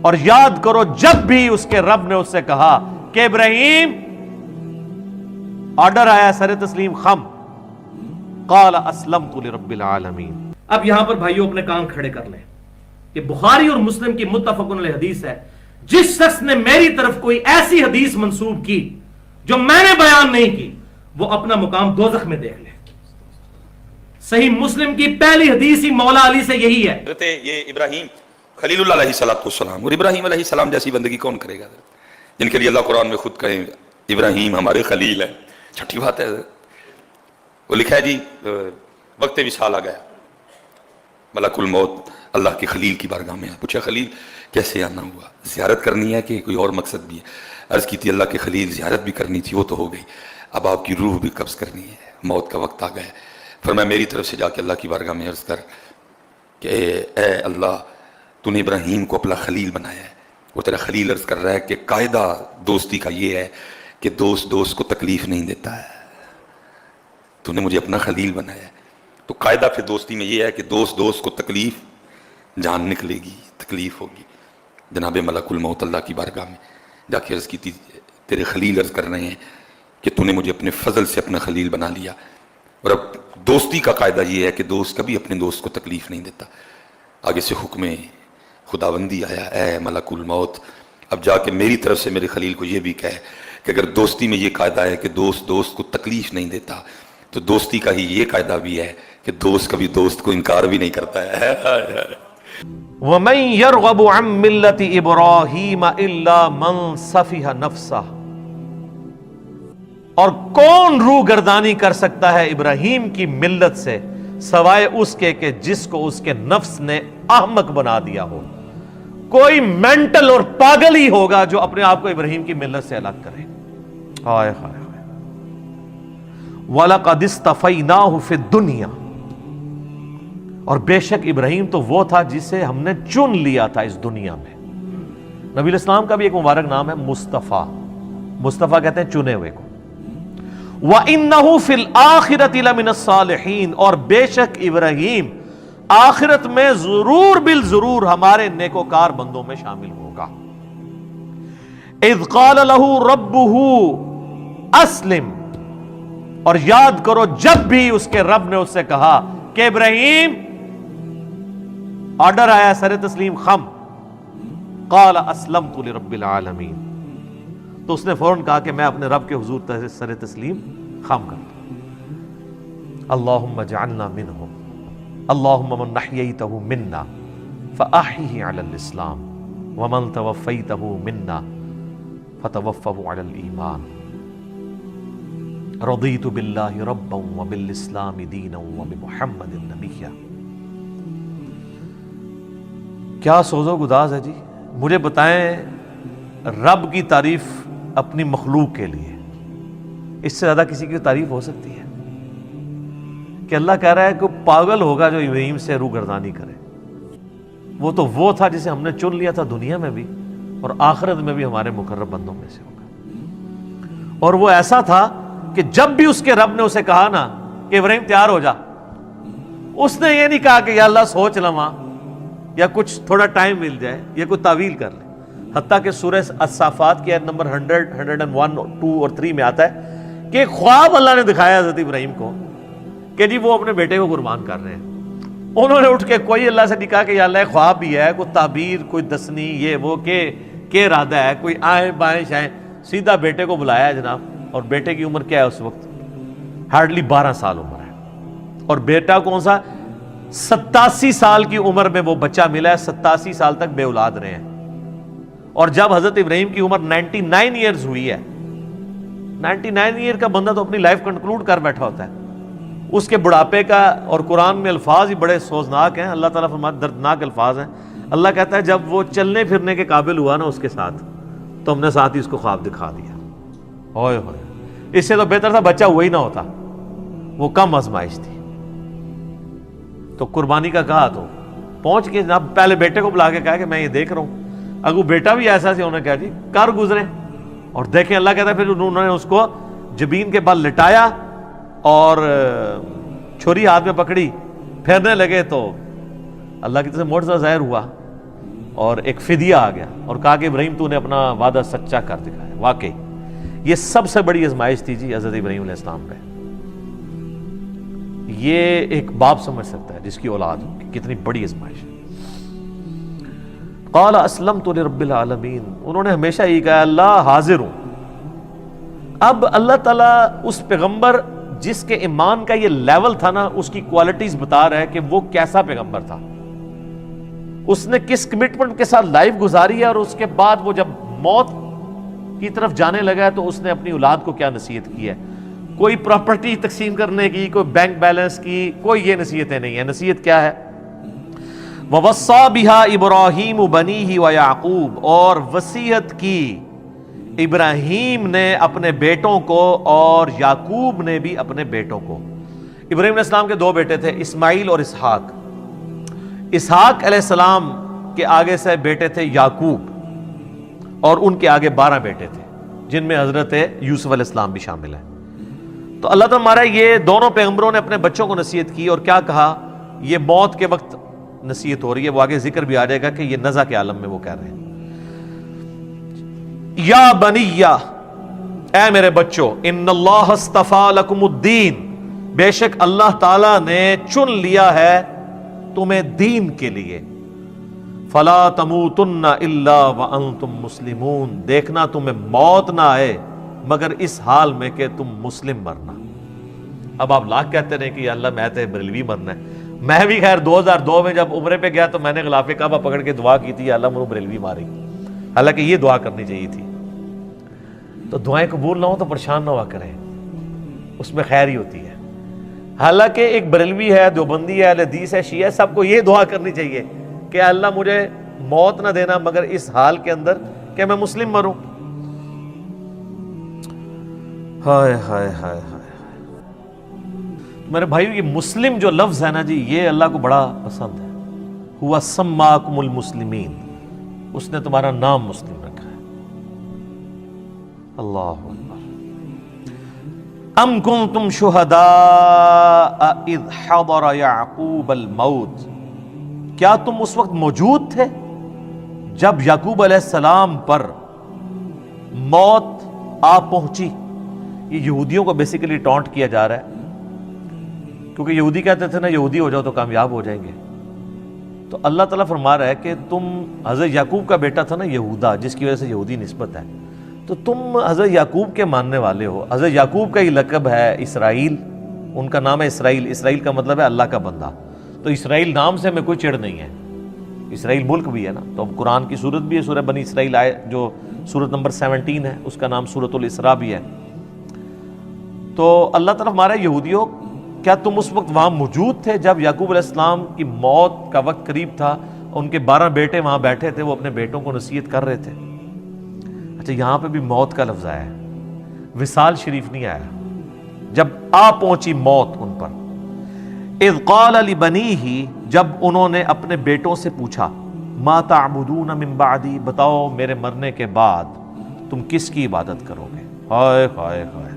اور یاد کرو جب بھی اس کے رب نے اس سے کہا کہ ابراہیم، آرڈر آیا سر تسلیم خم، قال اسلمت لرب العالمین۔ اب یہاں پر بھائیوں اپنے کان کھڑے کر لیں کہ بخاری اور مسلم کی متفق علیہ حدیث ہے، جس شخص نے میری طرف کوئی ایسی حدیث منسوب کی جو میں نے بیان نہیں کی، وہ اپنا مقام دوزخ میں دیکھ لے۔ صحیح مسلم کی پہلی حدیث ہی مولا علی سے یہی ہے۔ یہ ابراہیم خلیل اللہ علیہ السلام، اور ابراہیم علیہ السلام جیسی بندگی کون کرے گا جن کے لیے اللہ قرآن میں خود کہے ابراہیم ہمارے خلیل ہے۔ چھٹی بات ہے، وہ لکھا ہے جی وقت وصال آ گیا، ملک الموت اللہ کے خلیل کی بارگاہ میں پوچھا خلیل کیسے آنا ہوا، زیارت کرنی ہے کہ کوئی اور مقصد بھی ہے؟ عرض کی تھی اللہ کے خلیل زیارت بھی کرنی تھی، وہ تو ہو گئی، اب آپ کی روح بھی قبض کرنی ہے، موت کا وقت آ گیا۔ فرمایا میری طرف سے جا کے اللہ کی بارگاہ میں عرض کر کہ اے اللہ تو نے ابراہیم کو اپنا خلیل بنایا ہے، وہ تیرا خلیل عرض کر رہا ہے کہ قاعدہ دوستی کا یہ ہے کہ دوست کو تکلیف نہیں دیتا ہے، تو نے مجھے اپنا خلیل بنایا ہے، تو قاعدہ پھر دوستی میں یہ ہے کہ دوست کو تکلیف جان نکلے گی، تکلیف ہوگی۔ جناب ملک الموت اللہ کی بارگاہ میں جا کے عرض کی تھی تیرے خلیل عرض کر رہے ہیں کہ تو نے مجھے اپنے فضل سے اپنا خلیل بنا لیا، اور اب دوستی کا قاعدہ یہ ہے کہ دوست کبھی اپنے دوست کو تکلیف نہیں دیتا۔ آگے سے حکم خداوندی آیا، اے ملک الموت اب جا کے میری طرف سے میرے خلیل کو یہ بھی کہے کہ اگر دوستی میں یہ قاعدہ ہے کہ دوست کو تکلیف نہیں دیتا، تو دوستی کا ہی یہ قاعدہ بھی ہے کہ دوست کبھی دوست کو انکار بھی نہیں کرتا ہے۔ وَمَن يَرْغَبُ عَن مِّلَّةِ إِبْرَاهِيمَ إِلَّا مَن صَفِحَ نَفْسَهُ، اور کون روح گردانی کر سکتا ہے ابراہیم کی ملت سے سوائے اس کے کہ جس کو اس کے نفس نے احمق بنا دیا ہو۔ کوئی مینٹل اور پاگل ہی ہوگا جو اپنے آپ کو ابراہیم کی ملت سے الگ کرے۔ ہائے ہائے ہائے۔ وَلَقَدِ اسْتَفَيْنَاهُ فِي الدُّنْيَا، اور بے شک ابراہیم تو وہ تھا جسے ہم نے چن لیا تھا اس دنیا میں۔ نبی علیہ السلام کا بھی ایک مبارک نام ہے مصطفیٰ، مصطفیٰ کہتے ہیں چنے ہوئے کو۔ وَإِنَّهُ فِي الْآخِرَةِ لَمِنَ الصَّالِحِينَ، اور بے شک ابراہیم آخرت میں ضرور بالضرور ہمارے نیکوکار بندوں میں شامل ہوگا۔ اِذْ قَالَ لَهُ رَبُّهُ أَسْلِمْ، اور یاد کرو جب بھی اس کے رب نے اس سے کہا کہ ابراہیم، آرڈر آیا سر تسلیم خم، قال اسلمت لرب العالمین، تو اس نے فوراً کہا کہ میں اپنے رب کے حضور سر تسلیم خم کرتا ہوں۔ اللہم اجعلنا منہم، اللہم من احییتہ منا فاحیہ علی الاسلام، ومن توفیتہ منا فتوفہ علی الایمان، رضیت باللہ ربا وبالاسلام دینا وبمحمد نبیا۔ کیا سوز و گداز ہے جی۔ مجھے بتائیں رب کی تعریف اپنی مخلوق کے لیے اس سے زیادہ کسی کی تعریف ہو سکتی ہے؟ کہ اللہ کہہ رہا ہے کہ پاگل ہوگا جو ابراہیم سے روح گردانی کرے، وہ تو وہ تھا جسے ہم نے چن لیا تھا دنیا میں بھی اور آخرت میں بھی ہمارے مقرب بندوں میں سے ہوگا۔ اور وہ ایسا تھا کہ جب بھی اس کے رب نے اسے کہا نا کہ ابراہیم تیار ہو جا، اس نے یہ نہیں کہا کہ یا اللہ سوچ لواں یا کچھ تھوڑا ٹائم مل جائے یا کوئی تعویل کر لے۔ حتیٰ کہ سورہ الصافات کی آیت نمبر 100، 101، 2 اور 3 میں آتا ہے کہ خواب اللہ نے دکھایا حضرت ابراہیم کو کہ جی وہ اپنے بیٹے کو قربان کر رہے ہیں۔ انہوں نے اٹھ کے کوئی اللہ سے نہیں کہا کہ یا اللہ خواب بھی ہے، کوئی تعبیر، کوئی دسنی، یہ وہ کہ ارادہ ہے، کوئی آئیں بائیں شائیں، سیدھا بیٹے کو بلایا ہے جناب۔ اور بیٹے کی عمر کیا ہے اس وقت؟ ہارڈلی 12 سال عمر ہے، اور بیٹا کون سا 87 سال کی عمر میں وہ بچہ ملا ہے، 87 سال تک بے اولاد رہے ہیں۔ اور جب حضرت ابراہیم کی عمر 99 ایئرز ہوئی ہے، 99 ایئر کا بندہ تو اپنی لائف کنکلوڈ کر بیٹھا ہوتا ہے، اس کے بڑھاپے کا، اور قرآن میں الفاظ ہی بڑے سوزناک ہیں، اللہ تعالیٰ فرماتے دردناک الفاظ ہیں۔ اللہ کہتا ہے جب وہ چلنے پھرنے کے قابل ہوا نا اس کے ساتھ، تو ہم نے ساتھ ہی اس کو خواب دکھا دیا۔ ہوئے ہوئے، اس سے تو بہتر تھا بچہ ہوا ہی نہ ہوتا، وہ کم آزمائش تھی۔ تو قربانی کا کہا تو پہنچ کے جناب پہلے بیٹے کو بلا کے کہا کہ میں یہ دیکھ رہا ہوں۔ اگر بیٹا بھی ایسا سے انہوں نے کہا جی کر گزرے، اور دیکھیں اللہ کہتا ہے پھر انہوں نے اس کو جبین کے بل لٹایا اور چھری ہاتھ میں پکڑی، پھیرنے لگے تو اللہ کی طرف سے معجزہ ظاہر ہوا اور ایک فدیہ آ گیا اور کہا کہ ابراہیم تو نے اپنا وعدہ سچا کر دکھایا. واقعی یہ سب سے بڑی آزمائش تھی جی حضرت ابراہیم علیہ السلام پہ. یہ ایک باپ سمجھ سکتا ہے جس کی اولاد ہو کہ کتنی بڑی آزمائش ہے. قال اسلمت لرب العالمین، انہوں نے ہمیشہ یہ کہا اللہ حاضر ہوں. اب اللہ تعالیٰ اس پیغمبر جس کے ایمان کا یہ لیول تھا نا، اس کی کوالٹیز بتا رہا ہے کہ وہ کیسا پیغمبر تھا، اس نے کس کمٹمنٹ کے ساتھ لائف گزاری ہے، اور اس کے بعد وہ جب موت کی طرف جانے لگا ہے تو اس نے اپنی اولاد کو کیا نصیحت کی ہے. کوئی پراپرٹی تقسیم کرنے کی، کوئی بینک بیلنس کی، کوئی یہ نصیحتیں نہیں ہیں. نصیحت کیا ہے؟ وَوَصَّى بِهَا إِبْرَاهِيمُ بَنِيهِ وَيَعْقُوبُ، اور وصیت کی ابراہیم نے اپنے بیٹوں کو اور یعقوب نے بھی اپنے بیٹوں کو. ابراہیم علیہ السلام کے دو بیٹے تھے، اسماعیل اور اسحاق. اسحاق علیہ السلام کے آگے سے بیٹے تھے یعقوب، اور ان کے آگے 12 بیٹے تھے جن میں حضرت یوسف علیہ السلام بھی شامل ہیں. تو اللہ تعالیٰ ہمارا یہ دونوں پیغمبروں نے اپنے بچوں کو نصیحت کی، اور کیا کہا؟ یہ موت کے وقت نصیحت ہو رہی ہے، وہ آگے ذکر بھی آ جائے گا کہ یہ نزع کے عالم میں وہ کہہ رہے ہیں. یا بنیہ، اے میرے بچوں، ان اللہ اصطفیٰ لکم الدین، بے شک اللہ تعالیٰ نے چن لیا ہے تمہیں دین کے لیے. فلا تموتن الا وانتم مسلمون، دیکھنا تمہیں موت نہ آئے مگر اس حال میں کہ تم مسلم مرنا. اب آپ لاکھ کہتے رہے کہ اللہ میں تو بریلوی مرنا ہے. میں بھی خیر 2002 میں جب عمرے پہ گیا تو میں نے غلاف کعبہ پکڑ کے دعا کی تھی اللہ مجھے بریلوی ماری، حالانکہ یہ دعا کرنی چاہیے تھی. تو دعائیں قبول نہ ہو تو پریشان نہ ہوا کریں، اس میں خیر ہی ہوتی ہے. حالانکہ ایک بریلوی ہے، دیوبندی ہے، اہل حدیث ہے، شیعہ ہے، سب کو یہ دعا کرنی چاہیے کہ اللہ مجھے موت نہ دینا مگر اس حال کے اندر کہ میں مسلم مروں. ہائے ہائے ہائے ہائے. میرے بھائیو یہ مسلم جو لفظ ہے نا جی، یہ اللہ کو بڑا پسند ہے. ہوا سماکم المسلمین، اس نے تمہارا نام مسلم رکھا ہے. اللہ اکبر. ام کنتم شہداء اذ حضر یعقوب الموت، کیا تم اس وقت موجود تھے جب یعقوب علیہ السلام پر موت آ پہنچی؟ یہ یہودیوں کو بیسیکلی ٹونٹ کیا جا رہا ہے، کیونکہ یہودی کہتے تھے نا یہودی ہو جاؤ تو کامیاب ہو جائیں گے. تو اللہ تعالیٰ فرما رہا ہے کہ تم حضرت یعقوب کا بیٹا تھا نا یہودا، جس کی وجہ سے یہودی نسبت ہے، تو تم حضرت یعقوب کے ماننے والے ہو. حضرت یعقوب کا ہی لقب ہے اسرائیل، ان کا نام ہے اسرائیل. اسرائیل کا مطلب ہے اللہ کا بندہ. تو اسرائیل نام سے ہمیں کوئی چڑ نہیں ہے، اسرائیل ملک بھی ہے نا. تو اب قرآن کی سورت بھی ہے، سورہ بنی اسرائیل آئے جو سورت نمبر 17 ہے، اس کا نام سورۃ الاسراء بھی ہے. تو اللہ تعالیٰ ہمارا یہودیوں، کیا تم اس وقت وہاں موجود تھے جب یعقوب علیہ السلام کی موت کا وقت قریب تھا؟ ان کے 12 بیٹے وہاں بیٹھے تھے، وہ اپنے بیٹوں کو نصیحت کر رہے تھے. اچھا یہاں پہ بھی موت کا لفظ آیا ہے، وصال شریف نہیں آیا. جب آ پہنچی موت ان پر. اذ قال لبنیہ، جب انہوں نے اپنے بیٹوں سے پوچھا، ما تعبدون من بعدی، بتاؤ میرے مرنے کے بعد تم کس کی عبادت کرو گے؟ ہائے ہائے ہائے.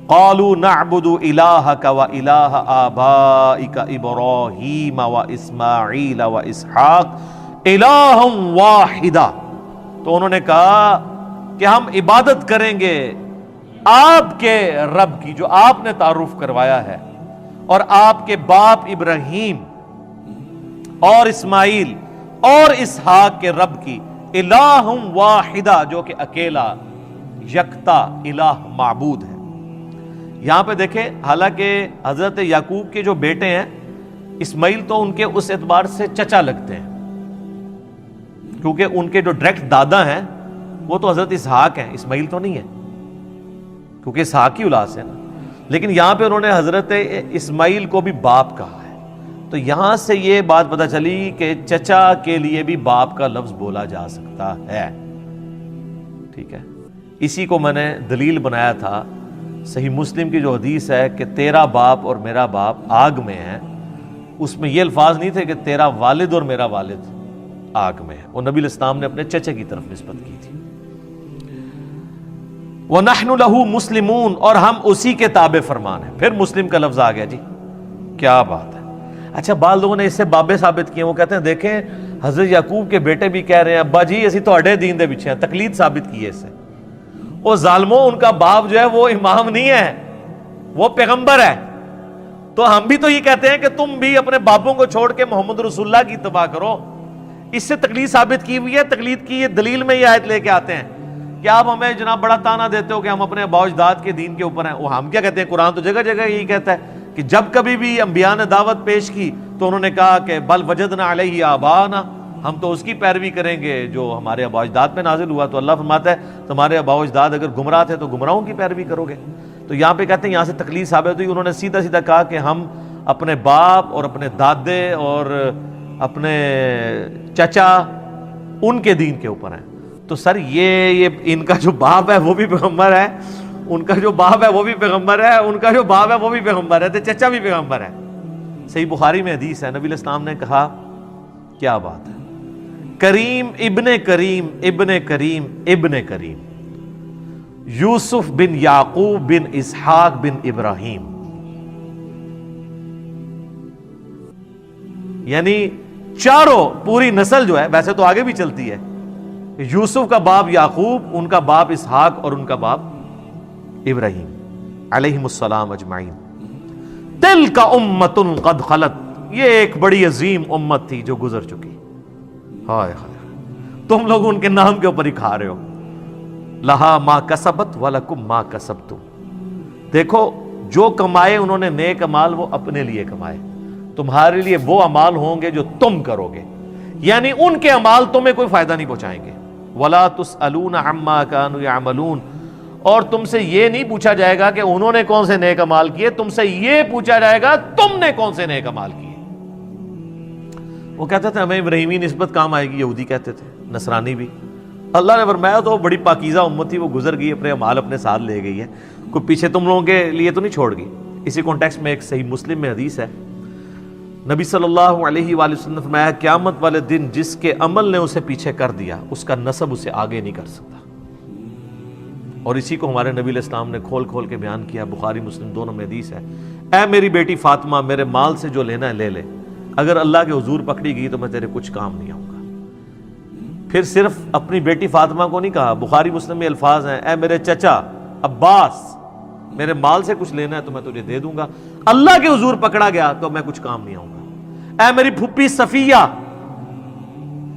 قالوا نعبد الہک و الہ آبائک ابراہیم و اسماعیل و اسحاق الہا واحدا. تو انہوں نے کہا کہ ہم عبادت کریں گے آپ کے رب کی جو آپ نے تعارف کروایا ہے، اور آپ کے باپ ابراہیم اور اسماعیل اور اسحاق کے رب کی، الہ واحدہ، جو کہ اکیلا یکتا الہ معبود ہے. یہاں پہ دیکھیں، حالانکہ حضرت یعقوب کے جو بیٹے ہیں اسماعیل تو ان کے اس اعتبار سے چچا لگتے ہیں، کیونکہ ان کے جو ڈائریکٹ دادا ہیں وہ تو حضرت اسحاق ہیں، اسماعیل تو نہیں ہے، کیونکہ اسحاق کی اولاد سے نا. لیکن یہاں پہ انہوں نے حضرت اسماعیل کو بھی باپ کہا ہے. تو یہاں سے یہ بات پتہ چلی کہ چچا کے لیے بھی باپ کا لفظ بولا جا سکتا ہے. ٹھیک ہے، اسی کو میں نے دلیل بنایا تھا صحیح مسلم کی جو حدیث ہے کہ تیرا باپ اور میرا باپ آگ میں ہے. اس میں یہ الفاظ نہیں تھے کہ تیرا والد اور میرا والد آگ میں ہے، وہ نبی الاسلام نے اپنے چچے کی طرف نسبت کی تھی. وَنَحْنُ لَهُ مُسْلِمُونَ، اور ہم اسی کے تابع فرمان ہیں. پھر مسلم کا لفظ آ گیا جی، کیا بات ہے. اچھا بعض لوگوں نے اس سے بابے ثابت کیے، وہ کہتے ہیں دیکھیں حضرت یعقوب کے بیٹے بھی کہہ رہے ہیں ابا جی اسی تواڈے دین دے پیچھے ہیں، تقلید ثابت کی ہے اس سے۔ وہ ظالموں، ان کا باپ جو ہے وہ امام نہیں ہے، وہ پیغمبر ہے۔ تو ہم بھی تو یہ کہتے ہیں کہ تم بھی اپنے باپوں کو چھوڑ کے محمد رسول اللہ کی اتباع کرو۔ اس سے تقلید ثابت کی ہوئی ہے۔ تقلید کی یہ دلیل میں یہ آیت لے کے آتے ہیں کہ آپ ہمیں جناب بڑا تانا دیتے ہو کہ ہم اپنے آباء و اجداد کے دین کے اوپر ہیں۔ وہ ہم کیا کہتے ہیں، قرآن تو جگہ جگہ یہی کہتا ہے کہ جب کبھی بھی انبیاء نے دعوت پیش کی تو انہوں نے کہا کہ بل وجدنا علیہ آباءنا، ہم تو اس کی پیروی کریں گے جو ہمارے آباء و اجداد پہ نازل ہوا۔ تو اللہ فرماتا ہے تمہارے آباء و اجداد اگر گمراہ تھے تو گمراہوں کی پیروی کرو گے۔ تو یہاں پہ کہتے ہیں یہاں سے تقلید ثابت ہوئی۔ انہوں نے سیدھا سیدھا کہا کہ ہم اپنے باپ اور اپنے دادے اور اپنے چچا ان کے دین کے اوپر ہیں۔ تو سر یہ ان کا جو باپ ہے وہ بھی پیغمبر ہے، ان کا جو باپ ہے وہ بھی پیغمبر ہے، ان کا جو باپ ہے وہ بھی پیغمبر ہے، تو چچا بھی پیغمبر ہے۔ صحیح بخاری میں حدیث ہے، نبی علیہ السلام نے کہا، کیا بات ہے، کریم ابن کریم ابن کریم ابن کریم، یوسف بن یعقوب بن اسحاق بن ابراہیم، یعنی چاروں پوری نسل جو ہے، ویسے تو آگے بھی چلتی ہے، یوسف کا باپ یعقوب، ان کا باپ اسحاق اور ان کا باپ ابراہیم علیہم السلام اجمعین۔ تلک امۃ قد خلت، یہ ایک بڑی عظیم امت تھی جو گزر چکی۔ ہائے ہائے، تم لوگ ان کے نام کے اوپر ہی کھا رہے ہو۔ لہا ما کسبت ولکم ما کسبتم، دیکھو جو کمائے انہوں نے نیک اعمال وہ اپنے لیے کمائے، تمہارے لیے وہ اعمال ہوں گے جو تم کرو گے، یعنی ان کے اعمال تمہیں کوئی فائدہ نہیں پہنچائیں گے۔ ولا تسألون عما كانوا يعملون، اور تم سے یہ نہیں پوچھا جائے گا کہ انہوں نے کون سے نیک اعمال کیے، تم سے یہ پوچھا جائے گا تم نے کون سے نیک اعمال کیے۔ وہ کہتے تھے ہمیں ابراہیمی نسبت کام آئے گی، یہودی کہتے تھے، نصرانی بھی۔ اللہ نے فرمایا تو بڑی پاکیزہ امت تھی، وہ گزر گئی، اپنے اعمال اپنے ساتھ لے گئی ہے، کوئی پیچھے تم لوگوں کے لیے تو نہیں چھوڑ گئی۔ اسی کانٹیکسٹ میں ایک صحیح مسلم میں حدیث ہے، نبی صلی اللہ علیہ وآلہ وسلم نے فرمایا قیامت والے دن جس کے عمل نے اسے پیچھے کر دیا اس کا نسب اسے آگے نہیں کر سکتا۔ اور اسی کو ہمارے نبی علیہ السلام نے کھول کھول کے بیان کیا، بخاری مسلم دونوں میں حدیث ہے، اے میری بیٹی فاطمہ میرے مال سے جو لینا ہے لے لے، اگر اللہ کے حضور پکڑی گئی تو میں تیرے کچھ کام نہیں آؤں گا۔ پھر صرف اپنی بیٹی فاطمہ کو نہیں کہا، بخاری مسلم میں الفاظ ہیں، اے میرے چچا عباس میرے مال سے کچھ لینا ہے تو میں تجھے دے دوں گا، اللہ کے حضور پکڑا گیا تو میں کچھ کام نہیں آؤں گا۔ اے میری پھپھی صفیہ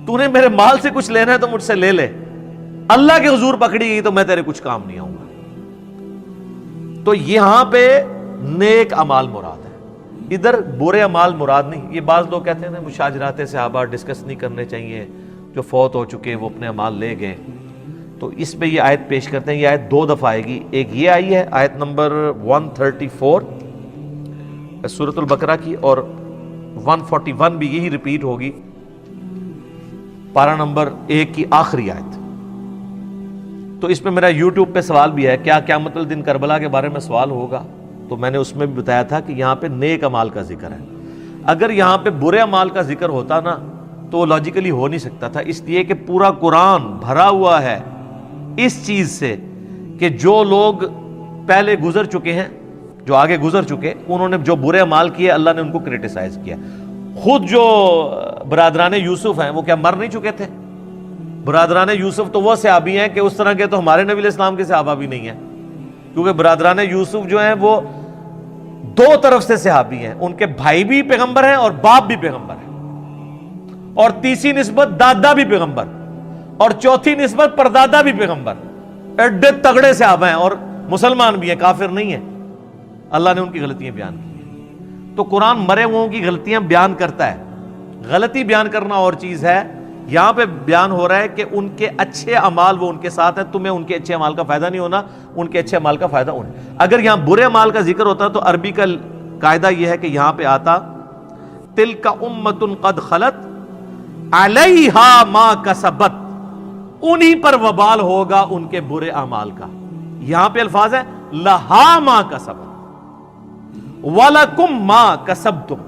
تو نے میرے مال سے کچھ لینا ہے تو مجھ سے لے لے، اللہ کے حضور پکڑی گئی تو میں تیرے کچھ کام نہیں آؤں گا۔ تو یہاں پہ نیک اعمال مراد ہے، ادھر برے اعمال مراد نہیں۔ یہ بعض لوگ کہتے ہیں مشاجرات صحابہ ڈسکس نہیں کرنے چاہیے، جو فوت ہو چکے وہ اپنے اعمال لے گئے، تو اس پہ یہ آیت پیش کرتے ہیں۔ یہ آیت دو دفعہ آئے گی، ایک یہ آئی ہے آیت نمبر 134 سورۃ البقرہ کی، اور 141 بھی یہی ریپیٹ ہوگی پارہ نمبر 1 کی آخری آیت۔ تو اس پہ میرا یوٹیوب پہ سوال بھی ہے، کیا قیامت الدن کربلا کے بارے میں سوال ہوگا؟ تو میں نے اس میں بھی بتایا تھا کہ یہاں پہ نیک اعمال کا ذکر ہے، اگر یہاں پہ برے اعمال کا ذکر ہوتا نا تو وہ لاجیکلی ہو نہیں سکتا تھا، اس لیے کہ پورا قرآن بھرا ہوا ہے اس چیز سے کہ جو لوگ پہلے گزر چکے ہیں، جو آگے گزر چکے، انہوں نے جو برے اعمال کیے اللہ نے ان کو کرٹیسائز کیا۔ خود جو برادران یوسف ہیں وہ کیا مر نہیں چکے تھے؟ برادران یوسف تو وہ صحابی ہیں کہ اس طرح کے تو ہمارے نبی علیہ السلام کے صحابہ بھی نہیں ہیں، کیونکہ برادران یوسف جو ہیں وہ دو طرف سے صحابی ہیں، ان کے بھائی بھی پیغمبر ہیں اور باپ بھی پیغمبر ہیں، اور تیسری نسبت دادا بھی پیغمبر، اور چوتھی نسبت پردادا بھی پیغمبر، ایڈے تگڑے صحابہ ہیں، اور مسلمان بھی ہیں، کافر نہیں ہیں۔ اللہ نے ان کی غلطیاں بیان کی ہیں۔ تو قرآن مرے ہوئوں کی غلطیاں بیان کرتا ہے، غلطی بیان کرنا اور چیز ہے، یہاں پہ بیان ہو رہا ہے کہ ان کے اچھے اعمال وہ ان کے ساتھ ہیں، تمہیں ان کے اچھے اعمال کا فائدہ نہیں ہونا، ان کے اچھے اعمال کا فائدہ انہیں۔ اگر یہاں برے اعمال کا ذکر ہوتا تو عربی کا قاعدہ یہ ہے کہ یہاں پہ آتا تلک امۃ قد خلت علیہا ما کسبت، انہی پر وبال ہوگا ان کے برے اعمال کا۔ یہاں پہ الفاظ ہے لہا ما کسبت وَلَكُمْ مَا كَسَبْتُمْ،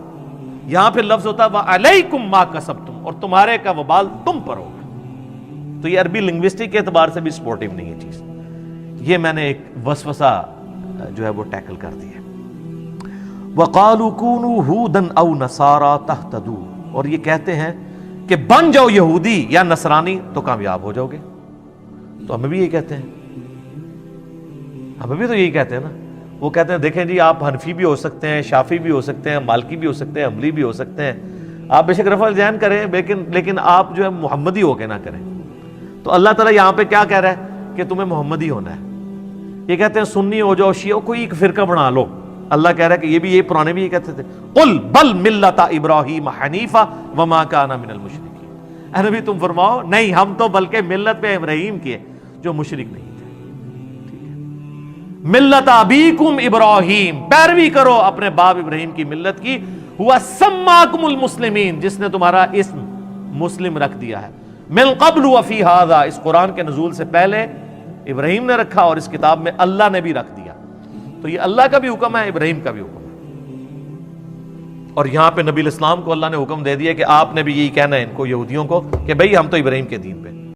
یہاں پہ لفظ ہوتا ہے وَعَلَيْكُمْ مَا كَسَبْتُمْ، اور تمہارے کا وبال تم پر ہوگا۔ تو یہ عربی لنگوسٹک کے اعتبار سے بھی سپورٹیو نہیں ہے چیز، یہ میں نے ایک وسوسہ جو ہے وہ ٹیکل کر دی ہے۔ وَقَالُوا كُونُوا هُودًا أَوْ نَصَارَىٰ تَهْتَدُوا، اور یہ کہتے ہیں کہ بن جاؤ یہودی یا نصرانی تو کامیاب ہو جاؤ گے. تو ہمیں بھی یہی کہتے ہیں, ہمیں بھی تو یہی کہتے ہیں نا. وہ کہتے ہیں دیکھیں جی آپ حنفی بھی ہو سکتے ہیں, شافی بھی ہو سکتے ہیں, مالکی بھی ہو سکتے ہیں, حنبلی بھی ہو سکتے ہیں, آپ بے شک رفع الذہن کریں لیکن آپ جو ہے محمدی ہو کے نہ کریں. تو اللہ تعالیٰ یہاں پہ کیا کہہ رہا ہے کہ تمہیں محمدی ہونا ہے. یہ کہتے ہیں سنی ہو جاؤ, شیعہ, کوئی ایک فرقہ بنا لو. اللہ کہہ رہا ہے کہ یہ بھی, یہ پرانے بھی یہ کہتے تھے, قل بل ملت ابراہیم حنیفا وما کان من المشرکین. اے نبی تم فرماؤ نہیں, ہم تو بلکہ ملت پہ ابراہیم کی ہے جو مشرک نہیں تھے. ملت ابیکم ابراہیم, پیروی کرو اپنے باپ ابراہیم کی ملت کی. ہوا سماکم المسلمین, جس نے تمہارا اسم مسلم رکھ دیا ہے. من قبل وفی ھذا, اس قرآن کے نزول سے پہلے ابراہیم نے رکھا اور اس کتاب میں اللہ نے بھی رکھ دیا. تو یہ اللہ کا بھی حکم ہے, ابراہیم کا بھی حکم ہے. اور یہاں پہ نبی الاسلام کو اللہ نے حکم دے دیا کہ آپ نے بھی یہی کہنا ہے ان کو, یہودیوں کو, کہ بھئی ہم تو ابراہیم کے دین پہ.